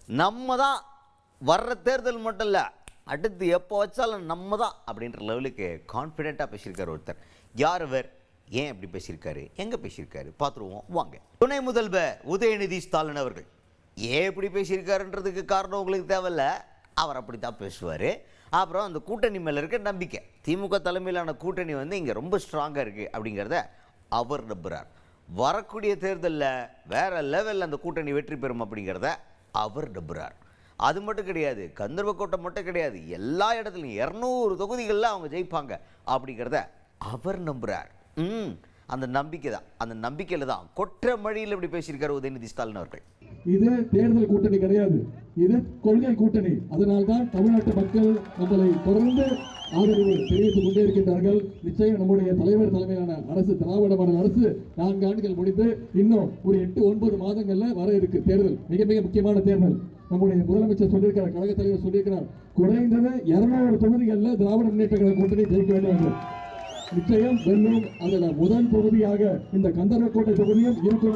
நம்ம தான் வர்ற தேர்தல் மட்டும் இல்லை, அடுத்து எப்போ வச்சாலும் நம்ம தான் அப்படின்ற லெவலுக்கு கான்ஃபிடென்ட்டாக பேசியிருக்காரு ஒருத்தர். யார் அவர், ஏன் அப்படி பேசியிருக்காரு, எங்கே பேசியிருக்காரு பார்த்துருவோம் வாங்க. துணை முதல்வர் உதயநிதி ஸ்டாலின் அவர்கள் ஏன் இப்படி பேசியிருக்காருன்றதுக்கு காரணம் உங்களுக்கு தேவையில்ல, அவர் அப்படி தான் பேசுவார். அப்புறம் அந்த கூட்டணி மேலே இருக்க நம்பிக்கை, திமுக தலைமையிலான கூட்டணி இங்கே ரொம்ப ஸ்ட்ராங்காக இருக்குது அப்படிங்கிறத அவர் நம்புகிறார். வரக்கூடிய தேர்தலில் வேறு லெவலில் அந்த கூட்டணி வெற்றி பெறும் அப்படிங்கிறத அவர் நம்புகிறார். அது மட்டும் கிடையாது, கந்தர்வக்கோட்டை மட்டும் கிடையாது, எல்லா இடத்துலையும் 200 தொகுதிகளில் அவங்க ஜெயிப்பாங்க அப்படிங்கிறத அவர் நம்புகிறார். அந்த நம்பிக்கை தான், அந்த நம்பிக்கையில் தான் கொற்ற மழையில் இப்படி பேசியிருக்காரு உதயநிதி ஸ்டாலின் அவர்கள். இது தேர்தல் கூட்டணி கிடையாது, இது கொள்கை கூட்டணி. அதனால்தான் தமிழ்நாட்டு மக்கள் நம்மளை தொடர்ந்து ஆதரவு தெரிவித்துக் கொண்டே இருக்கின்றார்கள். நிச்சயம் நம்முடைய தலைவர் தலைமையிலான அரசு, திராவிட மாடல் அரசு 4 ஆண்டுகள் முடிந்து இன்னும் ஒரு 8-9 மாதங்கள்ல வர இருக்கு தேர்தல், மிக மிக முக்கியமான தேர்தல். நம்முடைய முதலமைச்சர் சொல்லியிருக்கிறார், கழக தலைவர் சொல்லியிருக்கிறார், குறைந்தது 200 தொகுதிகளில் திராவிட முன்னேற்ற கழக கூட்டணி ஜெயிக்க வேண்டும். நிச்சயம் வெல்லும். அதில் முதல் தொகுதியாக இந்த கந்தர்வக்கோட்டை தொகுதியும் இருக்கும்.